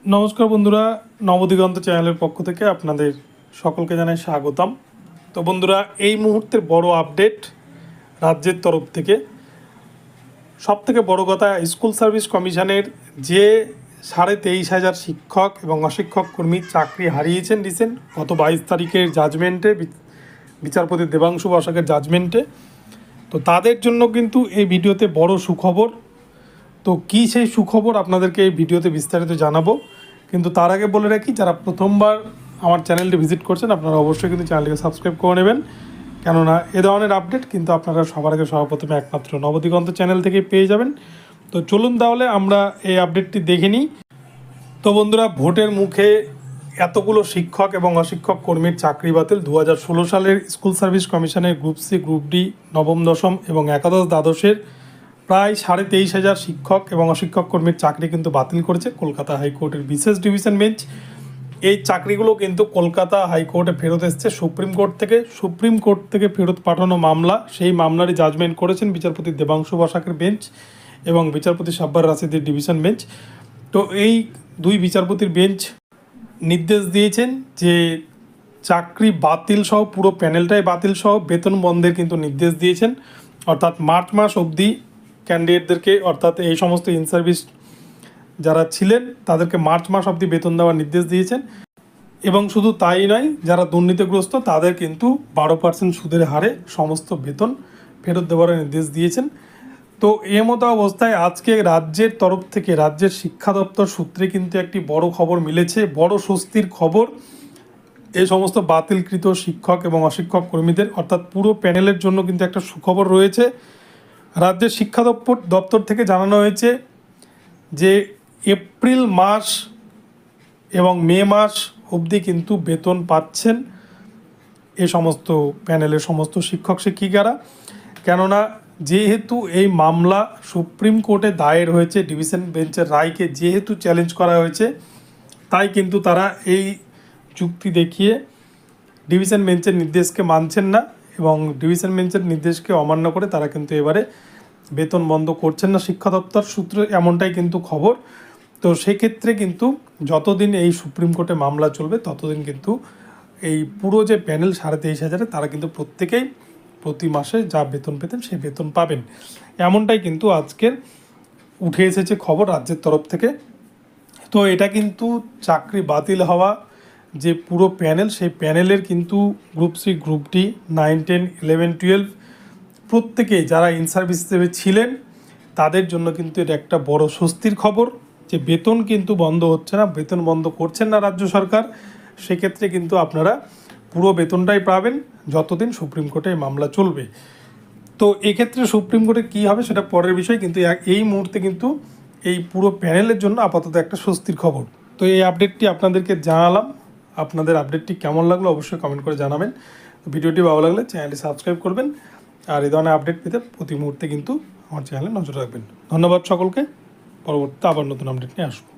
নমস্কার বন্ধুরা, নবদিগন্ত চ্যানেলের পক্ষ থেকে আপনাদের সকলকে জানাই স্বাগতম। তো বন্ধুরা, এই মুহূর্তের বড় আপডেট রাজ্যের তরফ থেকে। সবথেকে বড় কথা, স্কুল সার্ভিস কমিশনের যে 23,500 শিক্ষক এবং অশিক্ষক কর্মী চাকরি হারিয়েছেন রিসেন্ট গত 22 তারিখের জাজমেন্টে, বিচারপতি দেবাংশু বসাকের জাজমেন্টে, তো তাদের জন্য কিন্তু এই ভিডিওতে বড় সুখবর। তো কী সেই সুখবর আপনাদেরকে এই ভিডিওতে বিস্তারিত জানাবো, কিন্তু তার আগে বলে রাখি, যারা প্রথমবার আমার চ্যানেলটি ভিজিট করছেন আপনারা অবশ্যই কিন্তু চ্যানেলটিকে সাবস্ক্রাইব করে নেবেন, কেননা এ ধরনের আপডেট কিন্তু আপনারা সবার আগে সর্বপ্রথমে একমাত্র নবদিগন্ত চ্যানেল থেকে পেয়ে যাবেন। তো চলুন তাহলে আমরা এই আপডেটটি দেখে নিই। তো বন্ধুরা, ভোটের মুখে এতগুলো শিক্ষক এবং অশিক্ষক কর্মীর চাকরি বাতিল। 2016 সালের স্কুল সার্ভিস কমিশনের গ্রুপ সি, গ্রুপ ডি, নবম দশম এবং একাদশ দ্বাদশের প্রায় 23,500 শিক্ষক এবং অশিক্ষক কর্মীর চাকরি কিন্তু বাতিল করেছে কলকাতা হাইকোর্টের বিশেষ ডিভিশন বেঞ্চ। এই চাকরিগুলো কিন্তু কলকাতা হাইকোর্টে ফেরত এসছে সুপ্রিম কোর্ট থেকে ফেরত পাঠানো মামলা। সেই মামলারই জাজমেন্ট করেছেন বিচারপতি দেবাংশু বসাকের বেঞ্চ এবং বিচারপতি সাব্বার রাশিদের ডিভিশন বেঞ্চ। তো এই দুই বিচারপতির বেঞ্চ নির্দেশ দিয়েছেন যে চাকরি বাতিল সহ, পুরো প্যানেলটাই বাতিল সহ বেতন বন্ধের কিন্তু নির্দেশ দিয়েছেন। অর্থাৎ মার্চ মাস অবধি ক্যান্ডিডেটদেরকে, অর্থাৎ এই সমস্ত ইন সার্ভিস যারা ছিলেন তাদেরকে মার্চ মাস অবধি বেতন দেওয়ার নির্দেশ দিয়েছেন। এবং শুধু তাই নয়, যারা দুর্নীতিগ্রস্ত তাদের কিন্তু 12% সুদের হারে সমস্ত বেতন ফেরত দেওয়ার নির্দেশ দিয়েছেন। তো এ মতো অবস্থায় আজকে রাজ্যের তরফ থেকে, রাজ্যের শিক্ষা দপ্তর সূত্রে কিন্তু একটি বড় খবর মিলেছে, বড় স্বস্তির খবর। এই সমস্ত বাতিলকৃত শিক্ষক এবং অশিক্ষক কর্মীদের, অর্থাৎ পুরো প্যানেলের জন্য কিন্তু একটা সুখবর রয়েছে। রাজ্যের শিক্ষা দপ্তর থেকে জানানো হয়েছে যে এপ্রিল মাস এবং মে মাস অবধি কিন্তু বেতন পাচ্ছেন এই সমস্ত প্যানেলের সমস্ত শিক্ষক শিক্ষিকারা। কেননা যেহেতু এই মামলা সুপ্রিম কোর্টে দায়ের হয়েছে, ডিভিশন বেঞ্চের রায়কে যেহেতু চ্যালেঞ্জ করা হয়েছে, তাই কিন্তু তারা এই যুক্তি দেখিয়ে ডিভিশন বেঞ্চের নির্দেশকে মানছেন না এবং ডিভিশন বেঞ্চের নির্দেশকে অমান্য করে তারা কিন্তু এবারে বেতন বন্ধ করছেন না। শিক্ষা দপ্তর সূত্রে এমনটাই কিন্তু খবর। তো সেক্ষেত্রে কিন্তু যতদিন এই সুপ্রিম কোর্টে মামলা চলবে ততদিন কিন্তু এই পুরো যে প্যানেল 23,500 তারা কিন্তু প্রত্যেকেই প্রতি মাসে যা বেতন পেতেন সেই বেতন পাবেন, এমনটাই কিন্তু আজকের উঠে এসেছে খবর রাজ্যের তরফ থেকে। তো এটা কিন্তু চাকরি বাতিল হওয়া যে পুরো প্যানেল, সেই প্যানেলের কিন্তু গ্রুপ সি, গ্রুপ ডি, 9, 10, 11, 12 প্রত্যেকেই যারা ইন সার্ভিস হিসেবে ছিলেন তাদের জন্য কিন্তু এটা একটা বড় স্বস্তির খবর যে বেতন কিন্তু বন্ধ হচ্ছে না, বেতন বন্ধ করছেন না রাজ্য সরকার। সেক্ষেত্রে কিন্তু আপনারা পুরো বেতনটাই পাবেন যতদিন সুপ্রিম কোর্টে এই মামলা চলবে। তো এক্ষেত্রে সুপ্রিম কোর্টে কী হবে সেটা পরের বিষয়, কিন্তু এই মুহূর্তে কিন্তু এই পুরো প্যানেলের জন্য আপাতত একটা স্বস্তির খবর। তো এই আপডেটটি আপনাদেরকে জানালাম। আপনাদের আপডেটটি কেমন লাগলো অবশ্যই কমেন্ট করে জানাবেন। ভিডিওটি ভালো লাগলে চ্যানেলটি সাবস্ক্রাইব করবেন আর এই ধরনের আপডেট পেতে প্রতি মুহূর্তে কিন্তু আমার চ্যানেলে নজর রাখবেন। ধন্যবাদ সকলকে। পরবর্তীতে আবার নতুন আপডেট নিয়ে আসবো।